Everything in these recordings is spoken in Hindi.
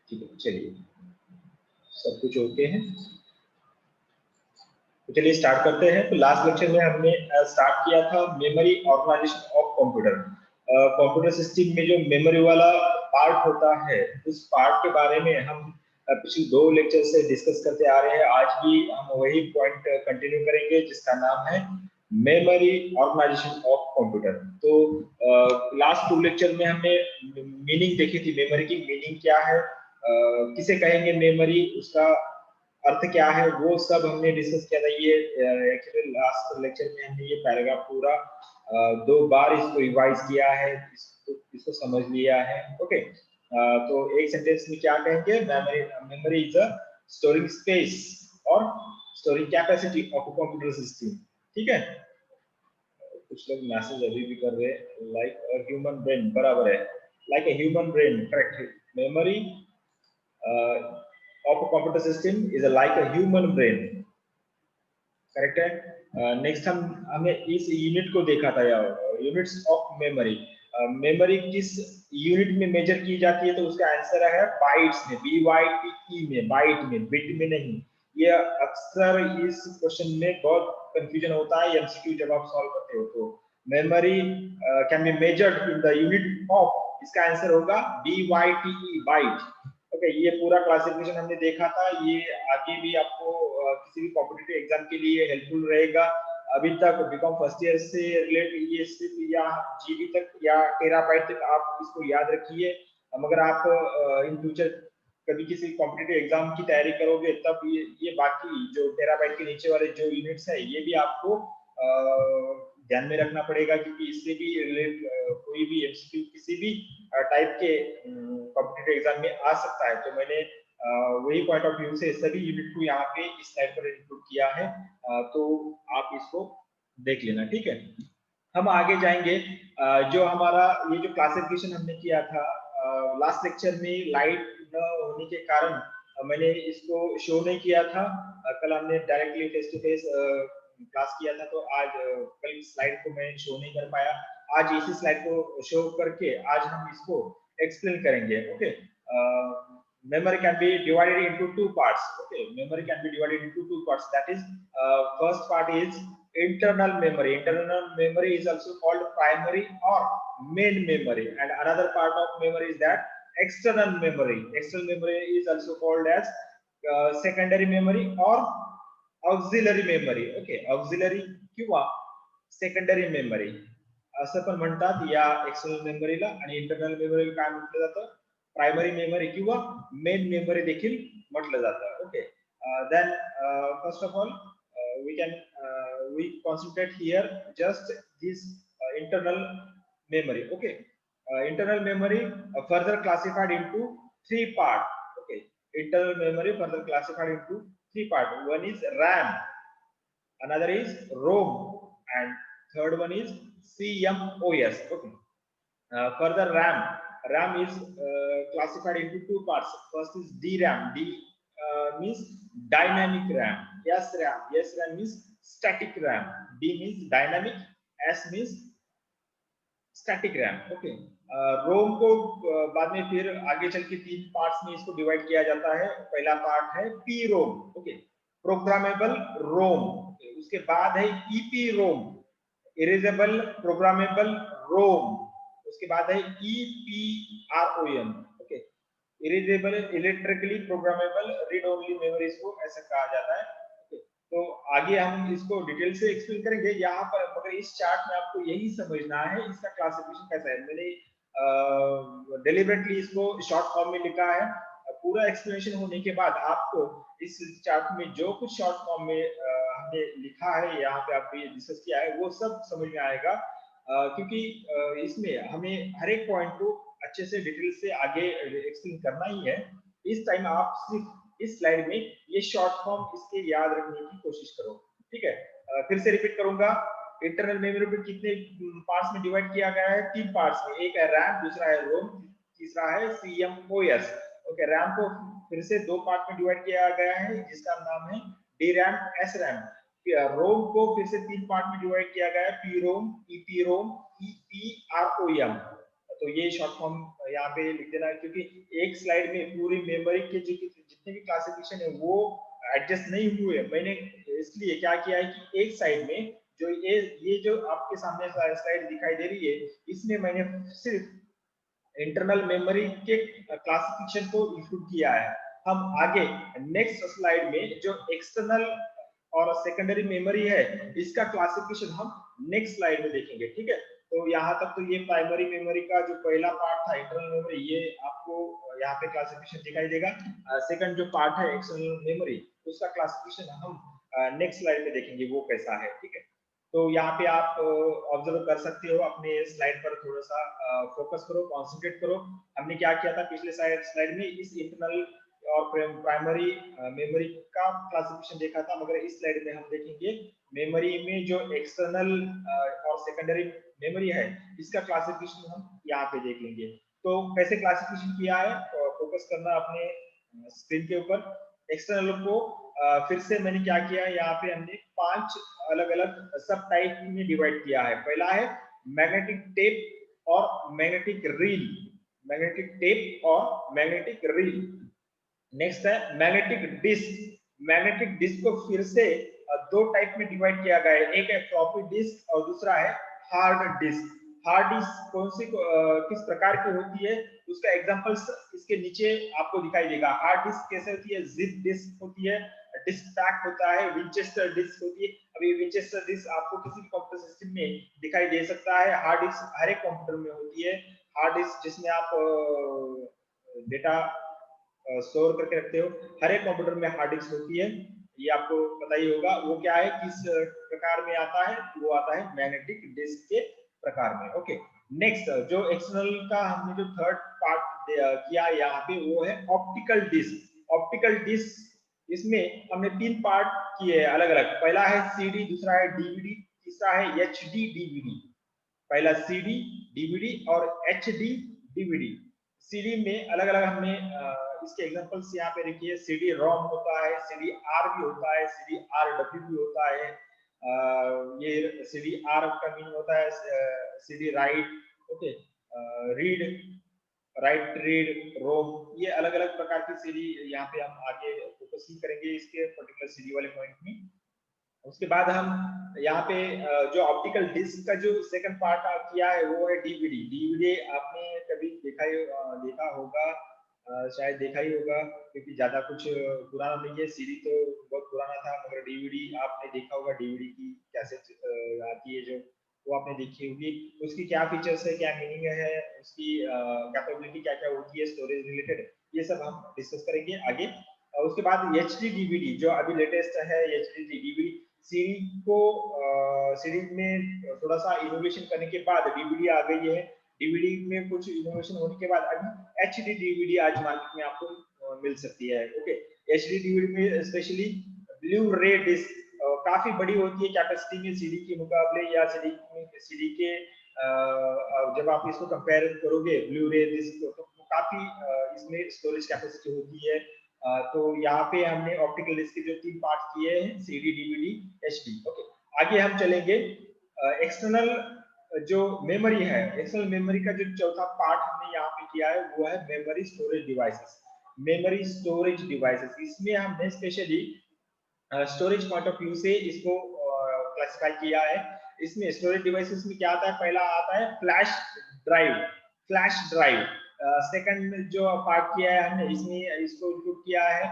ठीक है, चलिए सब कुछ ओके है, तो चलिए स्टार्ट करते हैं। तो लास्ट लेक्चर में हमने स्टार्ट किया था memory organisation of computer. Computer system में जो मेमोरी वाला पार्ट होता है, उस पार्ट के बारे में हम पिछले 2 लेक्चर से डिस्कस करते आ रहे हैं। आज भी हम वही पॉइंट कंटिन्यू करेंगे जिसका नाम है मेमोरी ऑर्गेनाइजेशन ऑफ कंप्यूटर। तो लास्ट 2 लेक्चर में हमने मीनिंग देखी थी, मेमोरी की मीनिंग क्या है, किसे कहेंगे मेमोरी, उसका अर्थ क्या है, वो सब हमने डिस्कस किया था। ये एक्चुअली लास्ट लेक्चर में हमने ये पैराग्राफ पूरा 2 बार इसको रिवाइज किया है, इसको समझ लिया है। ओके, तो एक सेंटेंस में क्या कहेंगे, memory memory is a storing space और storing capacity of a computer system. ठीक है, कुछ लोग मैसेज अभी भी कर रहे हैं, लाइक अ ह्यूमन ब्रेन, बराबर है, like a human brain, correct. Memory of a computer system is like a human brain, correct है। नेक्स्ट हमने इस यूनिट को देखा था, यूनिट्स ऑफ मेमोरी। मेमोरी किस यूनिट में मेजर की जाती है, तो उसका आंसर है बाइट्स में, BYTE में, बाइट में, बिट में नहीं। ये अक्सर इस क्वेश्चन में बहुत कंफ्यूजन होता है एमसीक्यू जब आप सॉल्व करते हो। तो memory can be measured in the unit of, इसका आंसर होगा BYTE, बाइट। ओके, ये पूरा क्लासिफिकेशन हमने देखा था, ये आगे भी आपको किसी भी कॉम्पिटिटिव एग्जाम के लिए हेल्पफुल रहेगा। अभी तक बीकॉम फर्स्ट ईयर से रिलेट ये सिर्फ या जीबी तक या टेराबाइट तक आप इसको याद रखिए। मगर आप इन फ्यूचर कभी किसी कॉम्पिटिटिव एग्जाम की तैयारी करोगे तब ये बाकी जो टेराबाइट के नीचे वाले जो यूनिट्स है ये भी आपको ध्यान में रखना पड़ेगा, क्योंकि इससे भी रिलेट कोई भी एमसीक्यू किसी भी टाइप के कॉम्पिटिटिव एग्जाम में आ सकता है। तो मैंने वही पॉइंट ऑफ व्यू से सभी यूनिट को यहाँ पे इस स्लाइड पर इंक्लूड किया है, तो आप इसको देख लेना। ठीक है, हम आगे जाएंगे। जो हमारा ये जो क्लासिफिकेशन हमने किया था लास्ट लेक्चर में, लाइट न होने के कारण मैंने इसको शो नहीं किया था। कल हमने directly face to face class किया था, तो आज कल स्लाइड को मैं शो नहीं कर पाया। आज इसी स्लाइड को शो करके आज हम इसको एक्सप्लेन करेंगे। Okay, memory can be divided into 2 parts. Okay, memory can be divided into 2 parts. That is, first part is internal memory. Internal memory is also called primary or main memory, and another part of memory is that external memory. External memory is also called as secondary memory or auxiliary memory. Okay, auxiliary किंवा secondary memory असं पण म्हणतात या एक्सटर्नल मेमरीला, आणि इंटरनल मेमरी काय म्हटलं जातं, प्रायमरी मेमरी किंवा मेन मेमरी देखील म्हटलं जातं. Okay, then first of all we concentrate here just this internal memory. Okay, internal memory further classified into 3 parts. Okay, internal memory further classified into 3 parts. One is RAM, another is ROM, and third one is CMOS. Okay, further RAM is classified into 2 parts. First is DRAM. D means dynamic RAM. S RAM means static RAM. D means dynamic. S means static RAM. Okay, रोम को बाद में फिर आगे चल के 3 पार्ट्स में इसको डिवाइड किया जाता है। पहला पार्ट है पी रोम, ओके, प्रोग्रामेबल रोम। उसके बाद है ईपी रोम, इरेजेबल प्रोग्रामेबल रोम। उसके बाद है EPROM, okay, erasable electrically programmable read only memories को ऐसा कहा जाता है। ओके, तो आगे हम इसको डिटेल से एक्सप्लेन करेंगे। यहाँ पर मगर इस चार्ट में आपको यही समझना है इसका क्लासिफिकेशन कैसा है। मैंने डेलिबरेटली इसको शॉर्ट फॉर्म में लिखा है। पूरा एक्सप्लेनेशन होने के बाद आपको इस चार्ट में जो कुछ शॉर्ट फॉर्म में हमने लिखा है, यहाँ पे आप भी डिस्कस किया है, वो सब समझ में आएगा, क्योंकि इसमें हमें हर एक पॉइंट को अच्छे से डिटेल से आगे एक्सप्लेन करना ही है। इस टाइम आप सिर्फ इस स्लाइड में ये शॉर्ट फॉर्म इसके याद रखने की कोशिश करो। ठीक है, फिर से रिपीट करूंगा। इंटरनल मेमोरी को कितने पार्ट्स में डिवाइड किया गया है? 3 पार्ट्स में। एक है रैम, दूसरा है रोम, तीसरा है CMOS। ओके, रैम को फिर से 2 पार्ट में डिवाइड किया गया है जिसका नाम है DRAM, SRAM। रोम को फिर से 3 पार्ट में डिवाइड किया गया है, PROM, EPROM, EPROM। तो ये शॉर्ट फॉर्म यहाँ पे लिख देना, क्योंकि एक स्लाइड में पूरी मेमोरी के जितने भी क्लासिफिकेशन है वो एडजस्ट नहीं हुए। मैंने इसलिए क्या किया है कि एक साइड में जो ये जो आपके सामने स्लाइड दिखाई दे रही है, इसमें मैंने सिर्फ इंटरनल मेमोरी के क्लासिफिकेशन को इंक्लूड किया है। हम आगे नेक्स्ट स्लाइड में जो एक्सटर्नल और सेकेंडरी मेमोरी है इसका क्लासिफिकेशन हम नेक्स्ट स्लाइड में देखेंगे, ठीक है। तो यहाँ तक तो ये प्राइमरी मेमोरी का जो पहला पार्ट था इंटरनल मेमोरी, ये आपको यहाँ पे क्लासिफिकेशन दिखाई देगा। सेकंड जो पार्ट है एक्सटर्नल मेमोरी, उसका क्लासिफिकेशन हम नेक्स्ट स्लाइड में देखेंगे वो कैसा है, ठीक है। तो यहाँ पे आप ऑब्जर्व कर सकते हो, अपने स्लाइड पर थोड़ा सा फोकस करो, कॉन्सेंट्रेट करो। हमने क्या किया था पिछले स्लाइड में, इस इंटरनल और प्राइमरी मेमोरी का क्लासिफिकेशन देखा था, मगर इस स्लाइड में हम देखेंगे मेमोरी में जो एक्सटर्नल और सेकेंडरी मेमोरी है इसका क्लासिफिकेशन हम यहाँ पे देख लेंगे। तो कैसे क्लासिफिकेशन किया है, फोकस करना अपने स्क्रीन के ऊपर। एक्सटर्नल को फिर से मैंने क्या किया है, यहाँ पे हमने 5 अलग अलग सब टाइप में डिवाइड किया है। पहला है मैग्नेटिक टेप और मैग्नेटिक रील, मैग्नेटिक टेप और मैग्नेटिक रील। नेक्स्ट है मैग्नेटिक डिस्क। मैग्नेटिक डिस्क को फिर से दो टाइप में डिवाइड किया गया है, एक है फ्लॉपी डिस्क और दूसरा है हार्ड डिस्क। हार्ड डिस्क कौन सी किस प्रकार की होती है उसका एग्जांपल्स इसके नीचे आपको दिखाई देगा। हार्ड डिस्क कैसे होती है, जिप डिस्क होती है, डिस्क पैक होता है, विंचेस्टर डिस्क होती है। अभी विंचेस्टर डिस्क आपको किसी भी कंप्यूटर सिस्टम में दिखाई दे सकता है। हार्ड डिस्क हर एक कंप्यूटर में होती है। हार्ड डिस्क जिसमें आप डेटा स्टोर करके रखते हो, हर एक कंप्यूटर में हार्ड डिस्क होती है, ये आपको पता ही होगा। वो क्या है, किस प्रकार में आता है, वो आता है मैग्नेटिक डिस्क के प्रकार में। ओके, नेक्स्ट जो एक्सटर्नल का हमने जो थर्ड पार्ट किया यहाँ पे, वो है ऑप्टिकल डिस्क। ऑप्टिकल डिस्क इसमें हमने 3 पार्ट किए हैं अलग अलग। पहला है सीडी, दूसरा है डीवीडी, तीसरा है एचडी डीवीडी। पहला सीडी डीवीडी और एचडी डीवीडी। सीडी में अलग अलग हमने इसके एग्जांपल्स यहाँ पे लिखी है। सीडी रोम होता है, सीडी आर भी होता है, सीडी आर डब्ल्यू भी होता है। ये सीडी आर का मीन होता है CD write, okay, read, write read, ROM. ये अलग अलग प्रकार की सीडी यहाँ पे हम आगे फोकस नहीं करेंगे इसके पर्टिकुलर सीडी वाले पॉइंट में। उसके बाद हम यहाँ पे जो ऑप्टिकल डिस्क का जो सेकंड पार्ट किया है वो है डीवीडी। डीवीडी आपने कभी देखा होगा, शायद देखा ही होगा, क्योंकि ज्यादा कुछ पुराना नहीं है। सीडी तो बहुत पुराना था, मगर डीवीडी आपने देखा होगा। डीवीडी की कैसेट आती है जो, वो आपने देखी होगी। उसकी क्या फीचर्स है, क्या मीनिंग है, उसकी कैपेबिलिटी क्या क्या होती है, स्टोरेज रिलेटेड, ये सब हम डिस्कस करेंगे आगे। उसके बाद एचडी डीवीडी जो अभी लेटेस्ट है, एचडी डीवीडी सीडी को सीडी में थोड़ा सा इनोवेशन करने के बाद डीवीडी आ गई है। डीवीडी में कुछ इनोवेशन होने के बाद अभी एचडी डीवीडी आज मार्केट में आपको मिल सकती है। ओके, एचडी डीवीडी में स्पेशली ब्लू रे डिस्क काफी बड़ी होती है कैपेसिटी में सीडी के मुकाबले, या सीडी के जब आप इसको कंपेयर करोगे ब्लू रे डिस्क तो काफी इसमें स्टोरेज कैपेसिटी होती है। तो यहाँ पे हमने ऑप्टिकल डिस्क के जो 3 पार्ट किए हैं, सीडी डीवीडी एचडी। ओके, आगे हम चलेंगे एक्सटर्नल जो मेमोरी है। एक्सटर्नल मेमोरी का जो चौथा पार्ट हमने यहाँ पे किया है वो है memory storage devices. Memory storage devices, इसमें हमने specially storage point of view से इसको क्लासिफाई किया है। इसमें स्टोरेज डिवाइसेस में क्या आता है, पहला आता है flash drive. Flash drive second जो पार्ट किया है हमने, इसमें इसको इंक्लूड किया है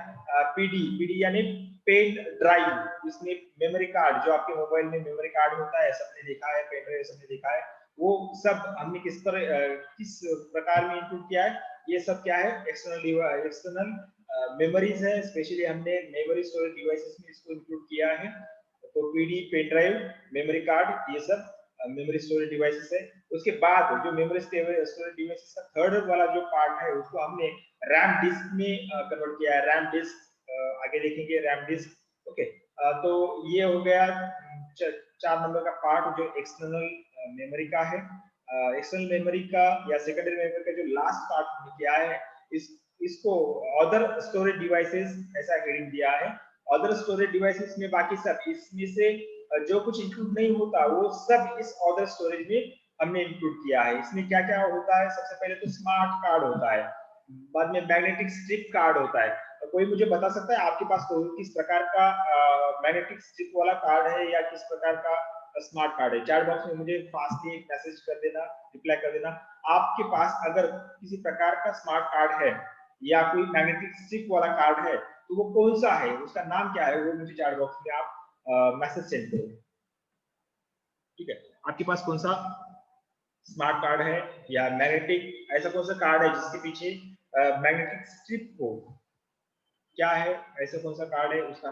पीडी। पीडी यानी पेन ड्राइव। इसमें मेमोरी कार्ड, जो आपके मोबाइल में मेमोरी कार्ड होता है, सबने देखा है, पेन ड्राइव सबने देखा है, वो सब हमने किस प्रकार में इंक्लूड किया है। ये सब क्या है, एक्सटर्नल मेमोरीज है। स्पेशली हमने मेमोरी स्टोरेज डिवाइसेस में इसको इंक्लूड किया है। तो PD, pen drive, memory card, ये सब मेमोरी स्टोरेज डिवाइसेस है। उसके बाद जो मेमोरी स्टोरेज डिवाइसेस का थर्ड वाला जो पार्ट है उसको हमने रैम डिस्क में कन्वर्ट किया है। रैम डिस्क आगे देखेंगे, रैम डिस्क। ओके, तो ये हो गया 4 नंबर का पार्ट जो एक्सटर्नल मेमोरी का है। एक्सटर्नल मेमोरी का या सेकेंडरी मेमोरी का जो लास्ट पार्ट हमने किया है, इसको अदर स्टोरेज डिवाइसेस ऐसा हेडिंग दिया है। अदर स्टोरेज डिवाइसेस में बाकी सब, इसमें से जो कुछ इंक्लूड नहीं होता वो सब इस अदर स्टोरेज में हमने इंक्लूड किया है। इसमें क्या क्या होता है, सबसे पहले तो स्मार्ट कार्ड होता है, बाद में मैग्नेटिक स्ट्रिप कार्ड होता है। तो कोई मुझे बता सकता है आपके पास कोई किस प्रकार का मैग्नेटिक स्ट्रिप वाला कार्ड है या किस प्रकार का स्मार्ट कार्ड है? चैट बॉक्स में मुझे फास्टली एक मैसेज कर देना, रिप्लाई कर देना। आपके पास अगर किसी प्रकार का स्मार्ट कार्ड है या कोई मैग्नेटिक स्ट्रिप वाला कार्ड है तो वो कौन सा है, उसका नाम क्या है, वो मुझे चैट बॉक्स में आप मैसेज सेंड करो। ठीक है, आपके पास कौन सा स्मार्ट कार्ड है या मैग्नेटिक, ऐसा कौन सा कार्ड है जिसके पीछे मैग्नेटिक स्ट्रिप हो, क्या है, ऐसा कौन सा कार्ड है, उसका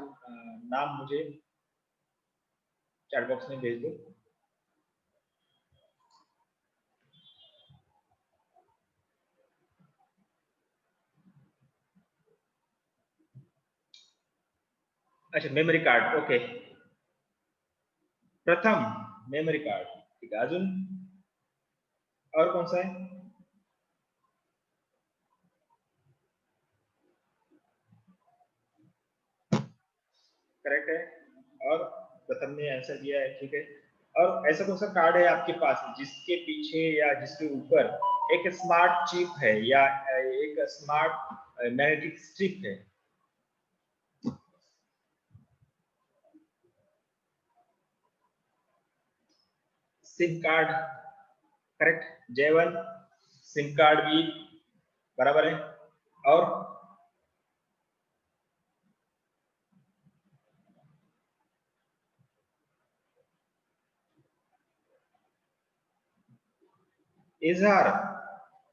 नाम मुझे चैट बॉक्स में भेज दो। अच्छा, मेमोरी कार्ड, ओके। प्रथम मेमोरी कार्ड, ठीक है, अजून और कौन सा है? करेक्ट है, और प्रथम ने आंसर दिया है, ठीक है। और ऐसा कौन सा कार्ड है आपके पास जिसके पीछे या जिसके ऊपर एक स्मार्ट चिप है या एक स्मार्ट मैग्नेटिक स्ट्रिप है? सिम कार्ड, करेक्ट, जय1। सिम कार्ड भी बराबर है। और इजहार,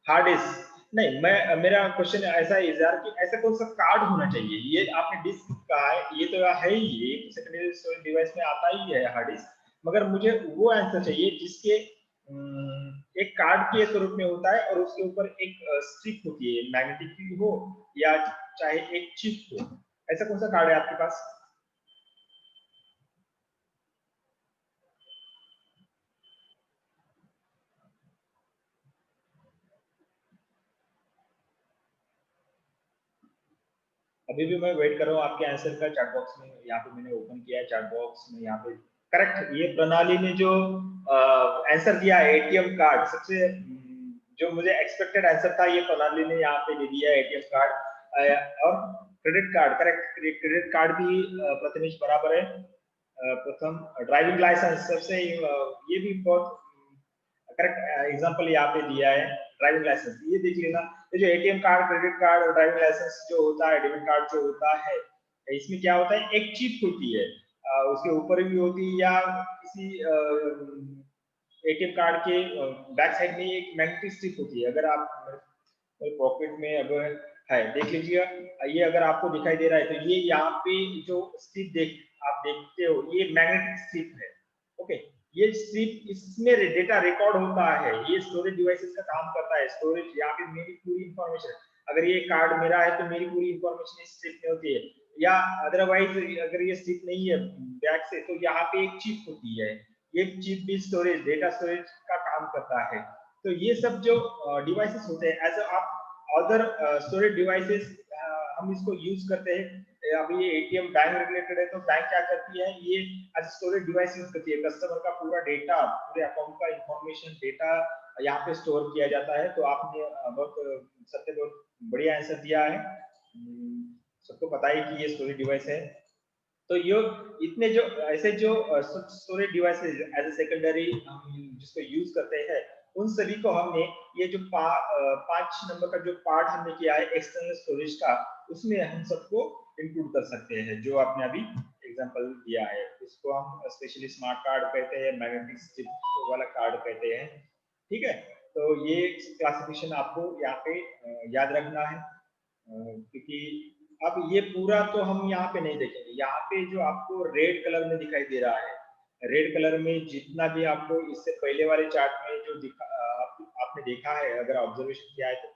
हार्ड डिस्क नहीं, मैं मेरा क्वेश्चन ऐसा है इजहार कि ऐसा कौन सा कार्ड होना चाहिए, ये आपने डिस्क कहा है, ये तो है ही, ये सेकेंडरी स्टोरेज डिवाइस में आता ही है हार्ड डिस्क, मगर मुझे वो आंसर चाहिए जिसके एक कार्ड के स्वरूप में होता है और उसके ऊपर एक स्ट्रिप होती है, मैग्नेटिक की हो या चाहे एक चिप हो, ऐसा कौन सा कार्ड है आपके पास? अभी भी मैं वेट कर रहा हूँ आपके आंसर का चैट बॉक्स में, यहाँ पे मैंने ओपन किया है चैट बॉक्स में, यहाँ पे करेक्ट, ये प्रणाली ने जो आंसर दिया है एटीएम कार्ड, सबसे जो मुझे एक्सपेक्टेड आंसर था, ये प्रणाली ने यहाँ पे दे दिया है एटीएम कार्ड। और credit card, correct, credit card भी प्रथमेश बराबर है। प्रथम ड्राइविंग लाइसेंस, सबसे ये भी बहुत करेक्ट एग्जांपल यहाँ पे दिया है, ड्राइविंग लाइसेंस, ये देख लेना। ये जो एटीएम कार्ड, क्रेडिट कार्ड और ड्राइविंग लाइसेंस जो होता है, डेबिट कार्ड जो होता है, इसमें क्या होता है, एक चिप होती है, उसके ऊपर भी होती है या किसी एटीएम कार्ड के बैक साइड में एक मैग्नेटिक स्ट्रिप होती है। अगर आप पॉकेट में अगर है, देख लीजिए, ये अगर आपको दिखाई दे रहा है तो ये यहाँ पे जो स्ट्रिप आप देखते हो, ये मैग्नेटिक स्ट्रिप है। ओके, ये स्ट्रिप, इसमें डेटा रिकॉर्ड होता है, ये स्टोरेज डिवाइसेस का काम करता है, स्टोरेज, यहाँ पे मेरी पूरी इंफॉर्मेशन, अगर ये कार्ड मेरा है तो मेरी पूरी इंफॉर्मेशन इस स्ट्रिप में होती है, या अदरवाइज अगर ये स्ट्रिप नहीं है बैक से तो यहाँ पे एक चिप होती है, ये चिप भी स्टोरेज, डेटा स्टोरेज का काम करता है। तो ये सब जो डिवाइसेस होते हैं एज आप अदर स्टोरेज डिवाइसेस, हम इसको यूज करते हैं। अभी ये एटीएम बैंक रिलेटेड है तो बैंक क्या करती है, ये एज स्टोरेज डिवाइस यूज करती है, कस्टमर का पूरा डेटा, पूरे अकाउंट का इंफॉर्मेशन डेटा यहाँ पे स्टोर किया जाता है। तो आपने बहुत सबसे बहुत बढ़िया आंसर दिया है, सबको पता है कि ये स्टोरेज डिवाइस है। तो ये इतने जो ऐसे जो storage devices as a secondary हम जिसको यूज करते हैं, उन सभी को हमने ये जो 5 नंबर का जो पार्ट हमने किया है एक्सटर्नल स्टोरेज का, उसमें हम सबको इंक्लूड कर सकते हैं, जो आपने अभी एग्जांपल दिया है, उसको हम स्पेशली स्मार्ट कार्ड कहते हैं, मैग्नेटिक स्ट्रिप वाला कार्ड कहते हैं। ठीक है, तो ये क्लासिफिकेशन आपको यहाँ पे याद रखना है, क्योंकि अब ये पूरा तो हम यहाँ पे नहीं देखेंगे, यहाँ पे जो आपको रेड कलर में दिखाई दे रहा है, रेड कलर में जितना भी आपको इससे पहले वाले चार्ट में जो आपने देखा है, अगर ऑब्जर्वेशन किया है तो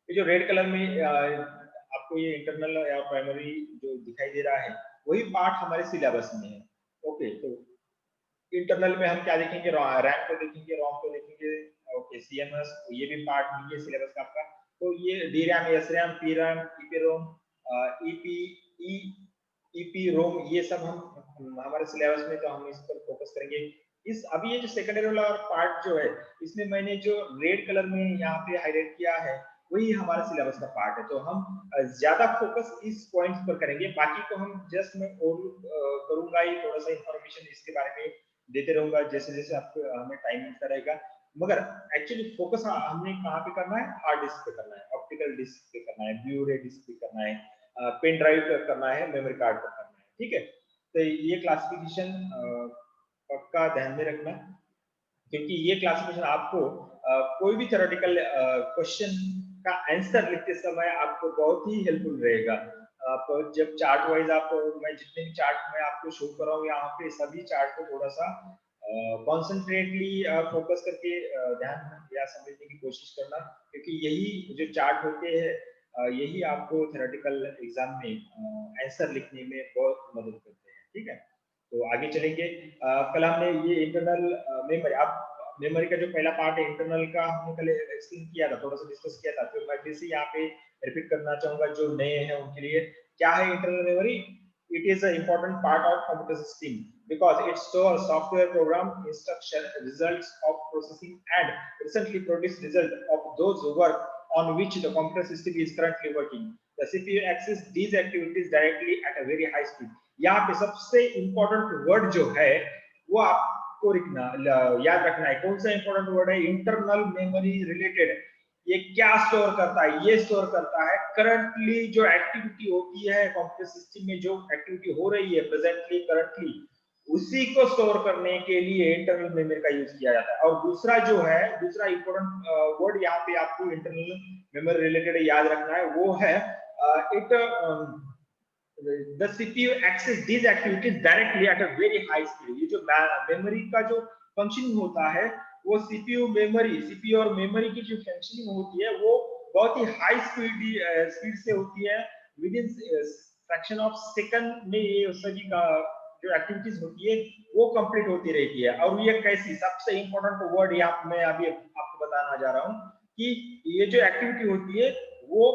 ये जो रेड कलर में आपको ये इंटरनल या प्राइमरी जो दिखाई दे रहा है, वही पार्ट हमारे सिलेबस में है। ओके, तो इंटरनल में हम क्या देखेंगे, रैम को देखेंगे, रोम को देखेंगे, ओके, सीएमएस, ये भी पार्ट नहीं है सिलेबस का आपका। तो ये D RAM, S RAM, P RAM, EP ROM, EP, EP ROM, ये सब हम हमारे सिलेबस में, तो हम इस पर फोकस करेंगे। इस अभी ये जो सेकेंडरी वाला पार्ट जो है, इसमें मैंने जो रेड कलर में यहाँ पे हाईलाइट किया है, वही हमारा सिलेबस का पार्ट है। तो हम ज्यादा फोकस इस पॉइंट्स पर करेंगे, बाकी को हम जस्ट मैं करूंगा ही, थोड़ा सा इंफॉर्मेशन इसके बारे में देते रहूंगा जैसे जैसे आपको हमें टाइम मिलता रहेगा। मगर एक्चुअली फोकस हमने कहाँ पे करना है, हार्ड डिस्क पे करना है, ऑप्टिकल डिस्क पे करना है, ब्लू रे डिस्क पे करना है, पेन ड्राइव पे करना है, मेमोरी कार्ड पे करना है। ठीक है, तो ये क्लासिफिकेशन पक्का ध्यान में रखना, क्योंकि ये क्लासिफिकेशन आपको कोई भी थ्योरेटिकल क्वेश्चन का आंसर लिखते समय आपको बहुत ही हेल्पफुल रहेगा। आप जब चार्ट वाइज आप, मैं जितने भी चार्ट में आपको शो कर रहा हूँ यहाँ पे, सभी चार्ट को थोड़ा सा कॉन्सेंट्रेटली फोकस करके ध्यान या समझने की कोशिश करना, क्योंकि यही जो चार्ट होते हैं यही आपको थ्योरेटिकल एग्जाम में आंसर लिखने में बहुत मदद करते हैं। ठीक है, तो आगे चलेंगे। कल हमने ये इंटरनल मेमोरी, अब मेमोरी का जो पहला पार्ट है इंटरनल का, हमने कल एक्सप्लेन किया था, थोड़ा सा डिस्कस किया था, तो मैं फिर से यहाँ पे रिपीट करना चाहूंगा जो नए हैं उनके लिए। क्या है internal memory? It is an important part of computer system because it stores software program, instruction, results of processing, and recently produced result of those work on which the computer system is currently working. The CPU access these activities directly at a very high speed. यहाँ पे सबसे important word जो है वो आपको याद रखना है। कौन सा इंपॉर्टेंट वर्ड है? Internal memory related. ये क्या स्टोर करता है? ये स्टोर करता है करंटली जो एक्टिविटी होती है कंप्यूटर सिस्टम में, जो एक्टिविटी हो रही है प्रेजेंटली करंटली, उसी को स्टोर करने के लिए इंटरनल मेमोरी का यूज किया जाता है। और दूसरा जो है, दूसरा इंपॉर्टेंट वर्ड यहाँ पे आपको इंटरनल मेमोरी रिलेटेड याद रखना है, वो है it the CPU access these activities directly at a very high speed। ये जो मेमोरी का जो फंक्शनिंग होता है, वो सीपीयू मेमोरी, सीपीयू और मेमोरी की जो फंक्शनिंग होती है वो बहुत ही हाई स्पीड से होती है। With in fraction of second में ये सभी का जो एक्टिविटीज होती है वो कंप्लीट होती रहती है। और ये कैसी, सबसे इंपॉर्टेंट वर्ड यहाँ मैं अभी आपको बताना जा रहा हूँ कि ये जो एक्टिविटी होती है वो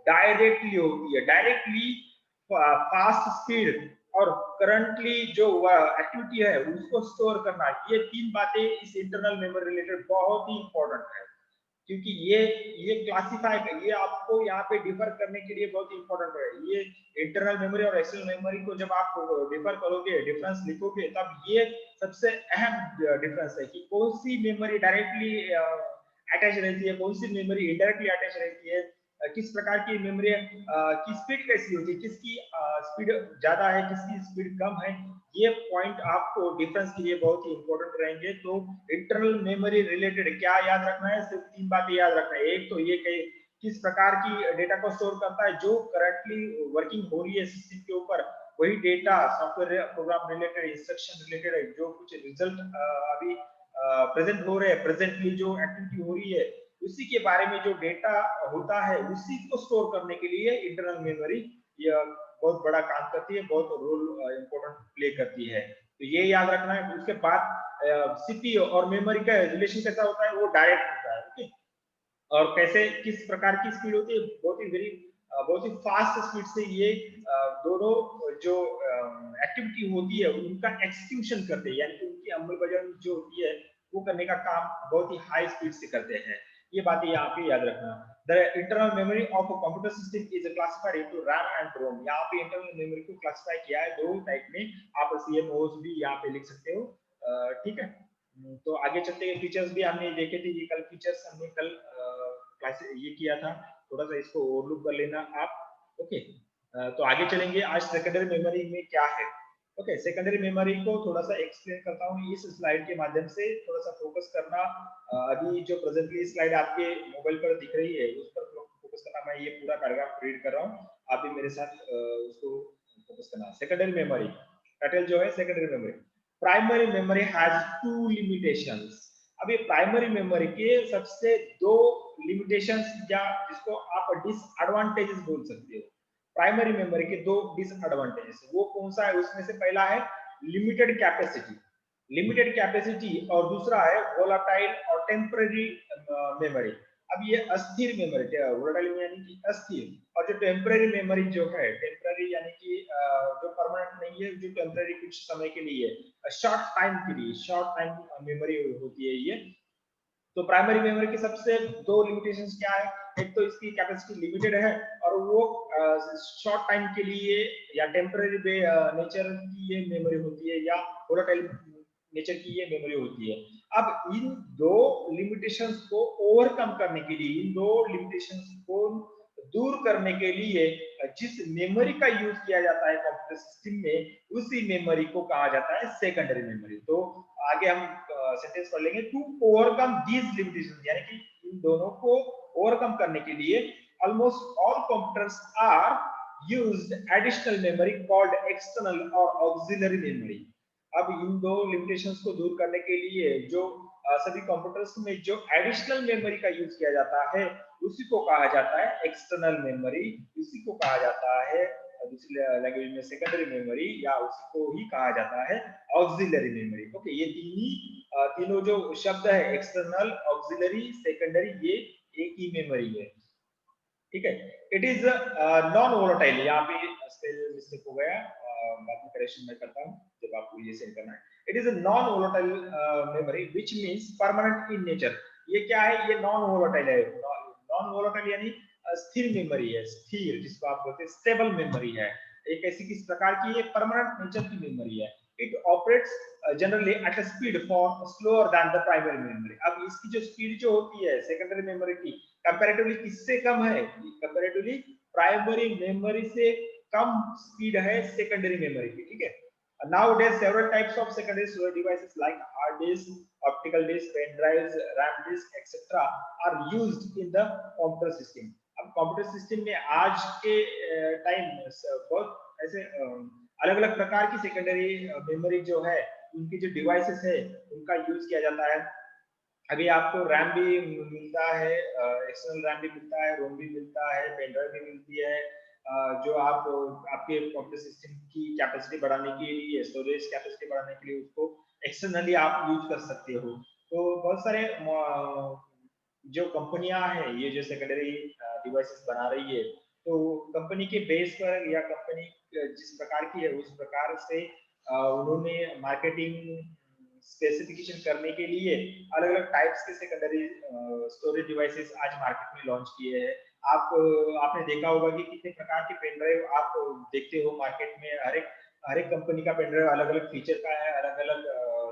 डायरेक्टली होती है, डायरेक्टली फास्ट स्पीड और करंटली जो एक्टिविटी है उसको स्टोर करना। ये तीन बातें इस इंटरनल मेमोरी रिलेटेड बहुत ही इंपॉर्टेंट है, क्योंकि ये क्लासिफाई, ये आपको यहाँ पे डिफर करने के लिए बहुत इंपॉर्टेंट है। ये इंटरनल मेमोरी और एक्सटर्नल मेमोरी को जब आप डिफर करोगे, डिफरेंस लिखोगे, तब ये सबसे अहम डिफरेंस है कि कौन सी मेमोरी डायरेक्टली अटैच रहती है, कौन सी मेमोरी इनडायरेक्टली अटैच रहती है, किस प्रकार की मेमोरी की स्पीड कैसी होती है, किसकी स्पीड ज्यादा है, किसकी स्पीड कम है। ये पॉइंट आपको डिफरेंस के लिए बहुत ही इंपॉर्टेंट रहेंगे। तो इंटरनल मेमोरी रिलेटेड क्या याद रखना है? सिर्फ तीन बातें याद रखना है। एक तो ये कि किस प्रकार की डेटा को स्टोर करता है, जो करंटली वर्किंग हो रही है सिस्टम के ऊपर, वही data software program related, instruction related, जो कुछ रिजल्ट अभी प्रेजेंट हो रहे हैं, प्रेजेंटली जो एक्टिविटी हो रही है, उसी के बारे में जो डेटा होता है उसी को स्टोर करने के लिए इंटरनल मेमोरी यह बहुत बड़ा काम करती है, बहुत रोल इंपॉर्टेंट प्ले करती है। तो ये याद रखना है। उसके बाद सीपीयू और मेमोरी का रिलेशन कैसा होता है? वो डायरेक्ट होता है। ओके, और कैसे, किस प्रकार की स्पीड होती है? बहुत ही फास्ट स्पीड से ये दोनों जो एक्टिविटी होती है उनका एक्सक्यूशन करते हैं, यानी कि उनकी अमलबजावनी जो होती है वो करने का काम बहुत ही हाई स्पीड से करते हैं। ये बातें यहाँ पे याद रखना। The internal memory of a computer system is classified into RAM and ROM. यहाँ पे इंटरनल मेमोरी को क्लासिफाई किया है दो टाइप में, आप सीएमओएस भी यहाँ पे लिख सकते हो। ठीक है, तो आगे चलते हैं। फीचर्स भी हमने देखे थे, ये कल फीचर्स हमने कल क्लास ये किया था, थोड़ा सा इसको ओवरलुक कर लेना आप। ओके, तो आगे चलेंगे। आज सेकेंडरी मेमोरी में क्या है। ओके, सेकेंडरी मेमोरी को थोड़ा सा एक्सप्लेन करता हूँ इस स्लाइड के माध्यम से। थोड़ा सा फोकस करना, अभी जो प्रेजेंटली स्लाइड आपके मोबाइल पर दिख रही है उस पर फोकस करना। मैं ये पूरा पैराग्राफ रीड कर रहा हूँ, आप भी मेरे साथ उसको फोकस करना। सेकेंडरी मेमोरी टाइटल जो है secondary memory. Primary memory has two limitations. अब ये प्राइमरी मेमोरी के सबसे दो लिमिटेशंस, या जिसको आप डिसएडवांटेजेस बोल सकते हो। प्राइमरी मेमोरी के दो डिसएडवांटेजेस, वो कौन सा है? उसमें से पहला है लिमिटेड कैपेसिटी, लिमिटेड कैपेसिटी, और दूसरा है वोलाटाइल और टेम्पररी मेमोरी। अब ये अस्थिर मेमोरी, वोलाटाइल यानी कि अस्थिर, और जो टेम्पररी मेमोरी जो है, टेम्पररी यानी कि जो परमानेंट नहीं है, जो टेम्पररी कुछ समय के लिए, शॉर्ट टाइम के लिए, शॉर्ट टाइम मेमोरी होती है ये। तो प्राइमरी मेमोरी की सबसे दो लिमिटेशंस क्या है, एक तो इसकी कैपेसिटी लिमिटेड है और वो शॉर्ट टाइम के लिए या टेम्पररी नेचर की ये मेमोरी होती है या वोलेटाइल नेचर की ये मेमोरी होती है। अब इन दो लिमिटेशंस को ओवरकम करने के लिए, इन दो लिमिटेशंस को दूर करने के लिए जिस मेमोरी का यूज किया जाता है कंप्यूटर सिस्टम में, उसी मेमोरी को कहा जाता है सेकेंडरी मेमोरी। तो आगे हम सेंटेंस पढ़ लेंगे, टू ओवरकम दीज लिमिटेशंस, यानी कि इन दोनों को ओवरकम करने के लिए almost all computers are used additional memory called external or auxiliary memory. अब इन दो लिमिटेशंस को दूर करने के लिए जो सभी कंप्यूटर्स में जो एडिशनल मेमोरी का यूज किया जाता है, उसी को कहा जाता है एक्सटर्नल मेमोरी, उसी को कहा जाता है दूसरी लैंग्वेज में सेकेंडरी मेमोरी, या उसी को ही कहा जाता है ऑक्सिलरी मेमोरी। ओके, ये तीनों जो शब्द है, एक्सटर्नल, ऑक्सिलरी, सेकेंडरी, ये एक ही मेमोरी है। ठीक है, इट इज नॉन वोलेटाइल, यहाँ पे स्पेल मिस्टेक हो गया, बाद में करेक्शन मैं करता हूँ जब आपको ये सेंड करना है। It is a non volatile memory which means permanent in nature. ये क्या है, ये नॉन वोलेटाइल है। नॉन वोलेटाइल यानी स्थिर मेमोरी है, स्थिर, जिसको आप बोलते हैं स्टेबल मेमोरी है। एक ऐसी किस प्रकार की, एक परमानेंट नेचर की मेमोरी है। It operates generally at a speed for slower then the primary memory. अब इसकी जो स्पीड जो होती है सेकेंडरी मेमोरी की, कंपैरेटिवली किससे कम है, कंपैरेटिवली प्राइमरी मेमोरी से कम स्पीड है सेकेंडरी मेमोरी की। ठीक है, nowadays several types of secondary storage devices like hard disk, optical disk, pen drives, ram disk etc are used in the computer system। अब कंप्यूटर सिस्टम में आज के टाइम बहुत ऐसे अलग अलग प्रकार की सेकेंडरी मेमोरी जो है, उनकी जो डिवाइसेस है उनका यूज किया जाता है। अभी आपको रैम भी मिलता है, एक्सटर्नल रैम भी मिलता है, रोम भी मिलता है, पेन ड्राइव भी मिलती है, जो आप आपके कंप्यूटर सिस्टम की कैपेसिटी बढ़ाने के लिए, स्टोरेज कैपेसिटी बढ़ाने के लिए उसको एक्सटर्नली आप यूज कर सकते हो। तो बहुत सारे जो कंपनियां हैं, ये जो सेकेंडरी डिवाइसेस बना रही है, तो कंपनी के बेस पर या कंपनी जिस प्रकार की है उस प्रकार से उन्होंने मार्केटिंग स्पेसिफिकेशन करने के लिए अलग अलग टाइप्स के सेकेंडरी स्टोरेज डिवाइसेस आज मार्केट में लॉन्च किए हैं। आपने देखा होगा कि कितने प्रकार के पेन ड्राइव आप देखते हो मार्केट में। हर एक कंपनी का पेन ड्राइव अलग अलग फीचर का है, अलग अलग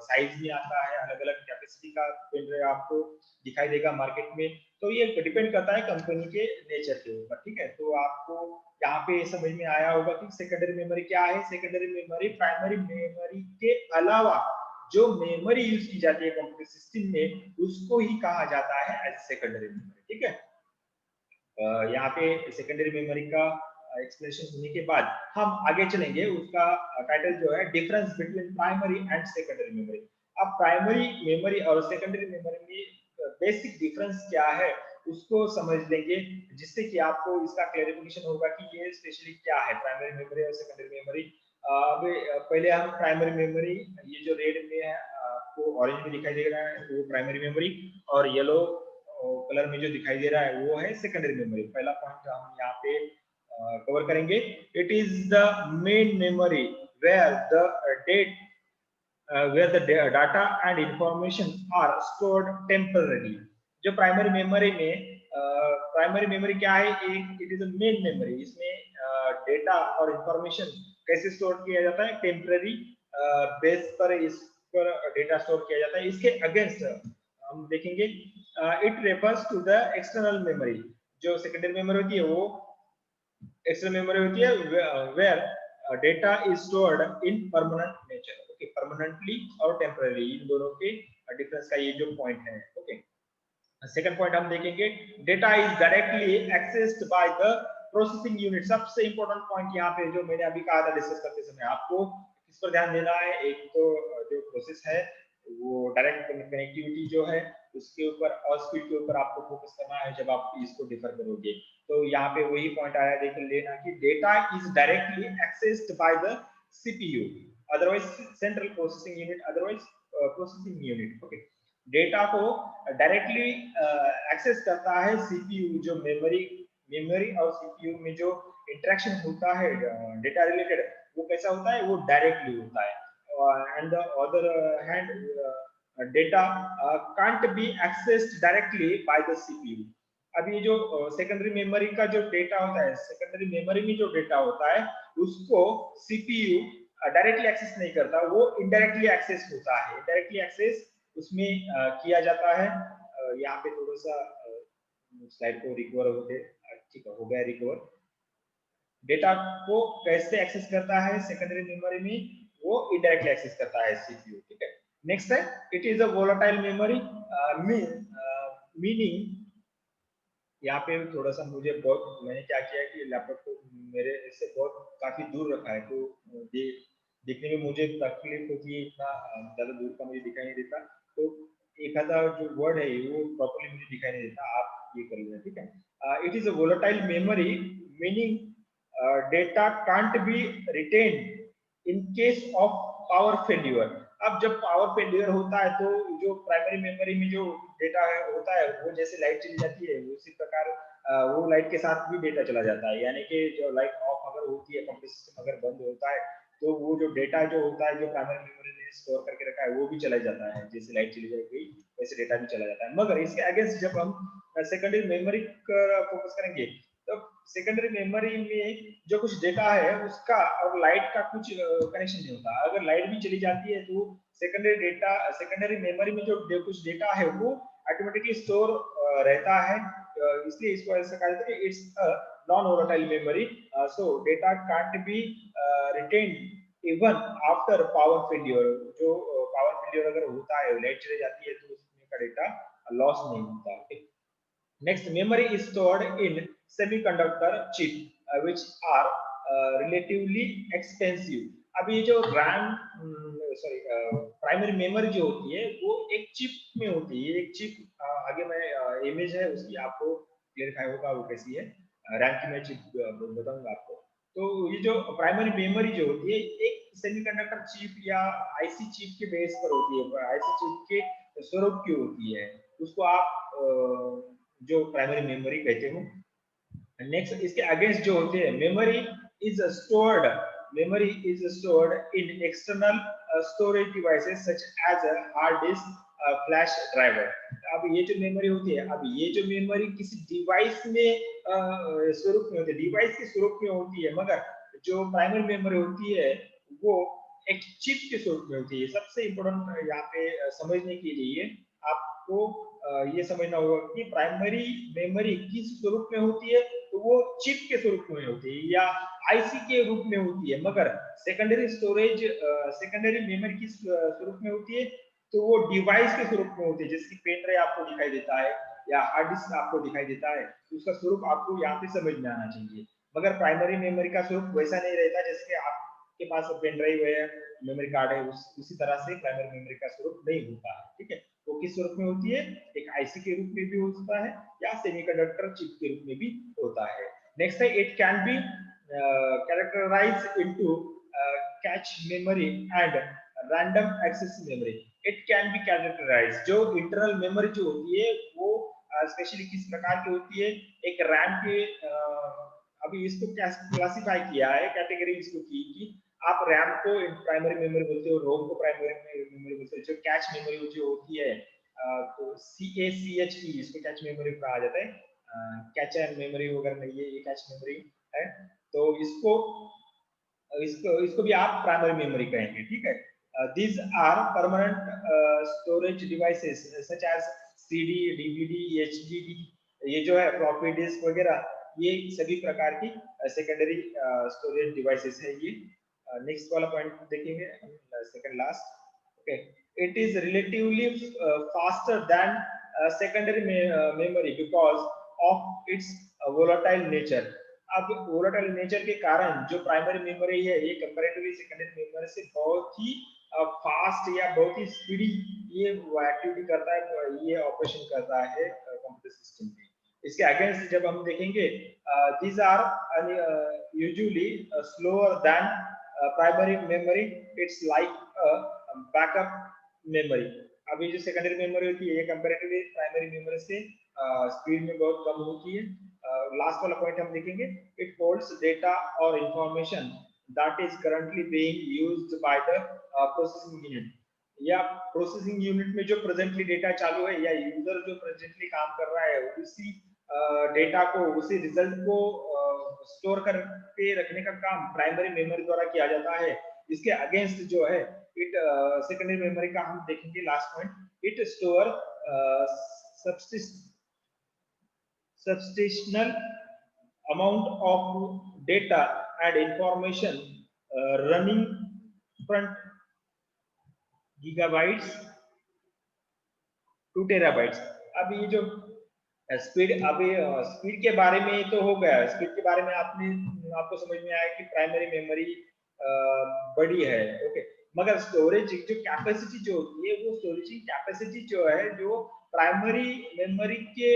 साइज में आता है, अलग अलग कैपेसिटी का पेन ड्राइव आपको दिखाई देगा मार्केट में। तो ये डिपेंड करता है कंपनी के नेचर के ऊपर। ठीक है, तो आपको यहाँ पे समझ में आया होगा कि सेकेंडरी मेमोरी क्या है। सेकेंडरी मेमोरी प्राइमरी मेमोरी के अलावा जो मेमोरी यूज की जाती है कंप्यूटर सिस्टम में, उसको ही कहा जाता है एज सेकेंडरी मेमोरी। ठीक है, यहाँ पे सेकेंडरी मेमोरी का एक्सप्लेनेशन होने के बाद हम आगे चलेंगे। उसका टाइटल जो है difference between primary and secondary memory. अब प्राइमरी मेमोरी और सेकेंडरी मेमोरी में बेसिक डिफरेंस क्या है उसको समझ लेंगे, जिससे कि आपको इसका क्लैरिफिकेशन होगा कि ये स्पेशली क्या है प्राइमरी मेमोरी और सेकेंडरी मेमोरी। अब पहले हम प्राइमरी मेमोरी, ये जो रेड में है आपको ऑरेंज में दिखाई दे रहा है वो प्राइमरी मेमोरी, और येलो कलर में जो दिखाई दे रहा है वो है सेकेंडरी मेमोरी। पहला पॉइंट हम यहाँ पे कवर करेंगे। It is the main memory where the data where the data and information are stored temporarily। जो प्राइमरी मेमोरी में प्राइमरी मेमोरी क्या है, एक it is a main memory. इसमें डेटा और इंफॉर्मेशन कैसे स्टोर किया जाता है, टेम्पररी बेस पर इस पर डेटा स्टोर किया जाता है। इसके अगेंस्ट हम देखेंगे it refers to the external memory. जो सेकेंडरी मेमोरी होती है वो एक्सटर्नल मेमोरी होती है where data is stored in permanent nature. Okay, permanently और टेम्पररी, इन दोनों के डिफरेंस का ये जो पॉइंट है। ओके, सेकंड पॉइंट हम देखेंगे, data is directly accessed by the processing unit. सबसे इंपॉर्टेंट पॉइंट यहाँ पे जो मैंने अभी कहा था डिस्कस करते समय, आपको किस पर ध्यान देना है। एक तो जो प्रोसेस है वो डायरेक्ट कनेक्टिविटी जो है उसके ऊपर और स्पीड के ऊपर आपको फोकस करना है जब आप इसको डिफर करोगे। तो यहाँ पे वही पॉइंट आया, देख लेना कि data is directly accessed by the CPU, otherwise central processing unit, otherwise processing unit. Okay, data को डायरेक्टली एक्सेस करता है सीपीयू। जो मेमोरी और सीपीयू में जो इंटरेक्शन होता है डेटा रिलेटेड, वो कैसा होता है, वो डायरेक्टली होता है। And the other hand data can't B accessed directly by the CPU. अब ये जो सेकेंडरी मेमोरी का जो डेटा होता है, सेकेंडरी मेमोरी में जो डेटा होता है उसको सीपीयू डायरेक्टली एक्सेस नहीं करता, वो इनडायरेक्टली एक्सेस होता है। इनडायरेक्टली एक्सेस उसमें किया जाता है। यहाँ पे थोड़ा सा स्लाइड को रिकवर होते, ठीक है, हो गया रिकवर। डेटा को कैसे एक्सेस करता है सेकेंडरी मेमोरी में, वो इनडायरेक्टली एक्सेस करता है सीपीयू, ठीक है। नेक्स्ट है, it is a volatile memory, meaning यहाँ पे थोड़ा सा मुझे बहुत, मैंने क्या किया कि लैपटॉप को मेरे से बहुत काफी दूर रखा है, तो ये देखने में मुझे तकलीफ होती है, इतना ज्यादा दूर का मुझे दिखाई नहीं देता, तो एक आधा जो वर्ड है वो प्रॉपर्ली मुझे दिखाई नहीं देता, आप ये कर लेना, ठीक है। It is a volatile memory, meaning data can't be retain in case of power failure. अब जब पावर फेल्यूर होता है तो जो प्राइमरी मेमोरी में जो डेटा होता है वो जैसे लाइट चली जाती है उसी प्रकार वो लाइट के साथ भी डेटा चला जाता है, यानी कि जो लाइट ऑफ अगर होती है, कंप्यूटर सिस्टम अगर बंद होता है, तो वो जो डेटा जो होता है जो प्राइमरी मेमोरी ने स्टोर करके रखा है वो भी चला जाता है, जैसे लाइट चली जाएगी वैसे डेटा भी चला जाता है। मगर इसके अगेंस्ट जब हम सेकेंडरी मेमोरी पर फोकस करेंगे, तो सेकेंडरी मेमोरी में जो कुछ डेटा है उसका और लाइट का कुछ कनेक्शन नहीं होता। अगर लाइट भी चली जाती है तो सेकेंडरी डेटा, सेकेंडरी मेमोरी में जो कुछ डेटा है वो ऑटोमेटिकली स्टोर रहता है, इसलिए इसको ऐसा कहा जाता है कि it's a non volatile memory, so data can't be retain even after power failure. जो पावर फेल्यूर अगर होता है, लाइट चली जाती है, तो उसमें का डेटा लॉस नहीं होता। Next, memory is stored in semiconductor chip, which are relatively expensive. अब ये जो RAM, सॉरी, प्राइमरी मेमोरी जो होती है वो एक चिप में होती है। एक चिप, आगे मैं इमेज है उसकी आपको क्लियरिफाई होगा वो कैसी है, रैम की मैं चिप बताऊंगा आपको। तो ये जो प्राइमरी मेमोरी जो होती है एक सेमीकंडक्टर चिप या आईसी चिप के बेस पर होती है, आईसी चिप के स्वरूप की होती है, उसको आप जो प्राइमरी मेमोरी कहते हो। नेक्स्ट इसके अगेंस्ट जो होते हैं, memory is stored in external storage devices such as a hard disk, flash driver. अब ये जो मेमोरी होती है, अब ये जो मेमोरी किसी डिवाइस में स्वरूप में होती है, डिवाइस के स्वरूप में होती है, मगर जो प्राइमरी मेमोरी होती है वो एक चिप के स्वरूप में होती है। सबसे इंपॉर्टेंट यहाँ पे समझने के लिए आपको ये समझना होगा कि प्राइमरी मेमोरी किस स्वरूप में होती है, तो वो चिप के स्वरूप में होती है या आईसी के रूप में होती है। मगर सेकेंडरी स्टोरेज, सेकेंडरी मेमोरी किस स्वरूप में होती है, तो वो डिवाइस के स्वरूप में होती है, जैसे पेन ड्राइव आपको दिखाई देता है या हार्ड डिस्क आपको दिखाई देता है, तो उसका स्वरूप आपको यहाँ पे समझ में आना चाहिए। मगर प्राइमरी मेमोरी का स्वरूप वैसा नहीं रहता, जैसे आपके पास पेन ड्राइव है, मेमोरी कार्ड है, उसी तरह से प्राइमरी मेमोरी का स्वरूप नहीं होता है, ठीक है। वो किस स्वरूप में होती है, एक आईसी के रूप में भी हो सकता है या सेमीकंडक्टर चिप के रूप में भी होता है। नेक्स्ट है, it can be characterized into cache memory and random access memory. It can be characterized, जो इंटरनल मेमोरी जो होती है वो स्पेशली किस प्रकार की होती है, एक रैम के अभी इसको क्लासिफाई किया है, कैटेगरी इसको की कि आप रैम को प्राइमरी मेमोरी बोलते हो, रोम को प्राइमरी मेमोरी बोलते हो, जो कैच मेमोरी जो होती है तो CACHE इसको कैच मेमोरी कहा जाता है, कैच एंड मेमोरी वगैरह नहीं है, ये कैच मेमोरी है, तो इसको इसको इसको भी आप प्राइमरी मेमोरी कहेंगे, ठीक है। These are permanent storage devices such as CD, DVD, HDD, ये जो है फ्लॉपी डिस्क वगैरह, ये सभी प्रकार की सेकेंडरी स्टोरेज डिवाइसेस है ये। नेक्स्ट वाला पॉइंट देखेंगे, second last, okay. It is relatively faster than secondary memory because of its volatile nature. अब वोलेटाइल नेचर के कारण जो प्राइमरी मेमोरी है ये कंपैरेटिवली सेकेंडरी मेमोरी से बहुत ही फास्ट या बहुत ही स्पीडी ये एक्टिविटी करता है, ये ऑपरेशन करता है कंप्यूटर सिस्टम में। इसके अगेंस्ट जब हम देखेंगे, these are usually slower than primary memory, it's like a backup memory। अभी जो सेकेंडरी मेमोरी होती है ये कंपैरेटिवली प्राइमरी मेमोरी से स्पीड में बहुत कम होती है। लास्ट वाला पॉइंट हम देखेंगे, इट होल्ड्स डेटा और information that is currently being used by the processing unit, या प्रोसेसिंग यूनिट में जो प्रेजेंटली डेटा चालू है या यूजर जो प्रेजेंटली काम कर रहा है उसी डेटा को, उसी रिजल्ट को स्टोर करके रखने का काम प्राइमरी मेमोरी द्वारा किया जाता है। इसके अगेंस्ट जो है इट सेकेंडरी मेमोरी का हम देखेंगे last point, it store substantial amount of data and information running front gigabytes to terabytes। अब ये जो स्पीड, अभी स्पीड के बारे में तो हो गया, स्पीड के बारे में आपको समझ में आया कि प्राइमरी मेमोरी बड़ी है, ओके। मगर स्टोरेज जो कैपेसिटी जो होती है, वो स्टोरेज की कैपेसिटी जो है जो प्राइमरी मेमोरी के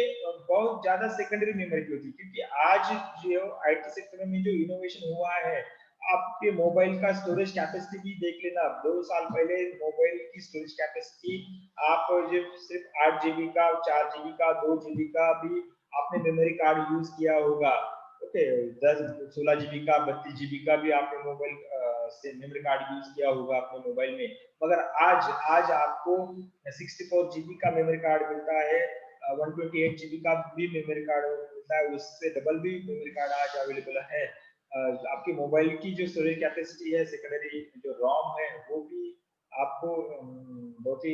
बहुत ज्यादा सेकेंडरी मेमोरी की होती है, क्योंकि आज जो आईटी सेक्टर में जो इनोवेशन हुआ है, आपके मोबाइल का स्टोरेज कैपेसिटी भी देख लेना। 2 साल पहले मोबाइल की स्टोरेज कैपेसिटी आप जो सिर्फ 8 जीबी का, 4 जीबी का, 2 जीबी का भी आपने मेमोरी कार्ड यूज किया होगा, ओके। 16 जीबी का, 32 जीबी का भी आपने मोबाइल से मेमोरी कार्ड यूज किया होगा अपने मोबाइल में। मगर आज आपको 64 जीबी का मेमोरी कार्ड मिलता है, 128 जीबी का भी मेमोरी कार्ड मिलता है, उससे डबल भी मेमोरी कार्ड आज अवेलेबल है। आपकी मोबाइल की जो स्टोरेज कैपेसिटी है, सेकेंडरी जो रोम है, वो भी आपको बहुत ही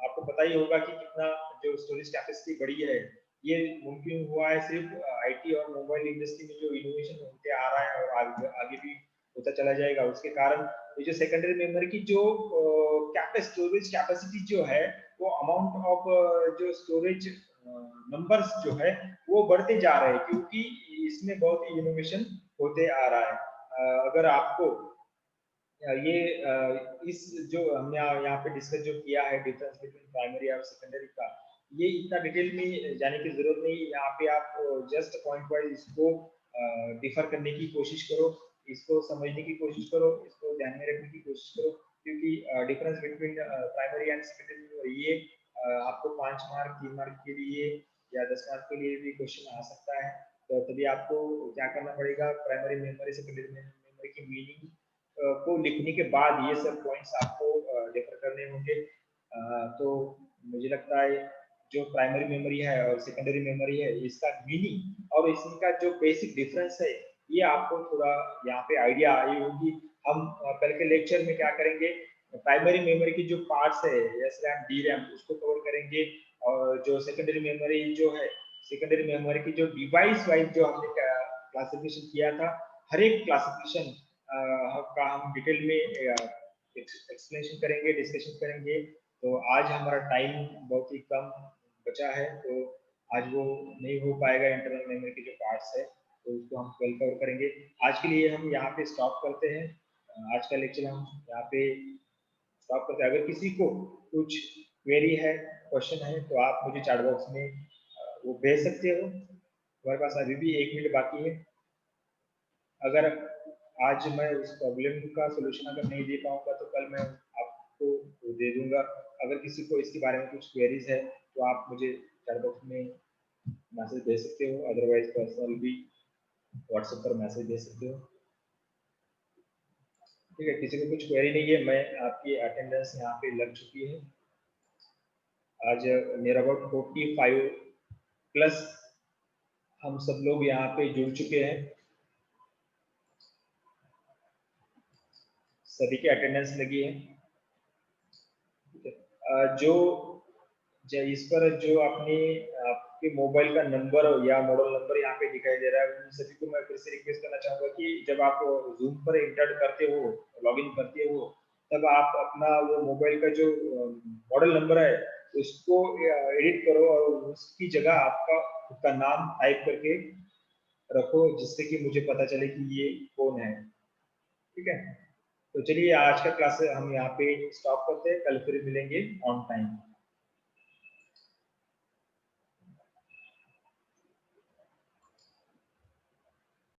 आपको पता ही होगा कि कितना जो स्टोरेज कैपेसिटी बढ़ी है। ये मुमकिन हुआ है सिर्फ आईटी और मोबाइल इंडस्ट्री में जो इनोवेशन होते आ रहा है और आगे भी होता चला जाएगा, उसके कारण ये जो सेकेंडरी मेमोरी की जो स्टोरेज कैपेसिटी जो है, वो अमाउंट ऑफ जो स्टोरेज नंबर्स जो है वो बढ़ते जा रहे हैं, क्योंकि इसमें बहुत ही इनोवेशन होते आ रहा है। अगर आपको ये इस जो हमने यहाँ पे डिस्कस जो किया है डिफरेंस बिटवीन प्राइमरी और सेकेंडरी का, ये इतना डिटेल में जाने की जरूरत नहीं। यहाँ पे आप जस्ट पॉइंट वाइज इसको डिफर करने की कोशिश करो, इसको समझने की कोशिश करो, इसको ध्यान में रखने की कोशिश करो, क्योंकि difference between primary and secondary ये आपको 5 मार्क 3 मार्क के लिए या 10 मार्क के लिए भी क्वेश्चन आ सकता है। तो तभी आपको क्या करना पड़ेगा, प्राइमरी मेमोरी सेकेंडरी मेमोरी की मीनिंग को लिखने के बाद ये सब पॉइंट्स आपको रेफर करने होंगे। तो मुझे लगता है जो प्राइमरी मेमोरी है और सेकेंडरी मेमोरी है, इसका मीनिंग और इसका जो बेसिक डिफरेंस है, ये आपको थोड़ा यहाँ पे आइडिया आई होगी। हम कल के लेक्चर में क्या करेंगे, प्राइमरी मेमोरी की जो पार्ट्स है, एस रैम, डी रैम, उसको कवर करेंगे। और जो सेकेंडरी मेमोरी जो है, सेकेंडरी मेमोरी की जो डिवाइस वाइज जो हमने क्लासिफिकेशन किया था, हर एक क्लासिफिकेशन का हम डिटेल में एक्सप्लेनेशन करेंगे, डिस्कशन करेंगे। तो आज हमारा टाइम बहुत ही कम बचा है, तो आज वो नहीं हो पाएगा इंटरनल मेमोरी के जो पार्ट्स है, तो उसको हम कल कवर करेंगे। आज के लिए हम यहाँ पे स्टॉप करते हैं, आज का लेक्चर हम यहाँ पे स्टॉप करते हैं। अगर किसी को कुछ क्वेरी है, क्वेश्चन है, तो आप मुझे चैट बॉक्स में वो भेज सकते हो। हमारे पास अभी भी 1 मिनट बाकी है। अगर आज मैं उस प्रॉब्लम का सलूशन अगर नहीं दे पाऊंगा, तो कल मैं आपको दे दूंगा। अगर किसी को इसके बारे में कुछ क्वेरीज है, तो आप मुझे चैट बॉक्स में मैसेज दे सकते हो, अदरवाइज पर्सनल भी व्हाट्सएप पर मैसेज दे सकते हो। ठीक है, किसी को कुछ क्वेरी नहीं है, मैं आपकी अटेंडेंस यहाँ पे लग चुकी है। आज नियर अबाउट 45 प्लस हम सब लोग यहाँ पे जुड़ चुके हैं। सभी की अटेंडेंस लगी है। जो इस पर जो अपने आपके मोबाइल का नंबर या मॉडल नंबर यहाँ पे दिखाई दे रहा है, उन सभी को मैं फिर से रिक्वेस्ट करना चाहूंगा कि जब आप जूम पर इंटर करते हो, लॉगिन करते हो, तब आप अपना वो मोबाइल का जो मॉडल नंबर है उसको एडिट करो और उसकी जगह आपका खुद का नाम टाइप करके रखो, जिससे कि मुझे पता चले कि ये कौन है। ठीक है, तो चलिए आज का क्लास हम यहाँ पे स्टॉप करते हैं, कल फिर मिलेंगे ऑन टाइम।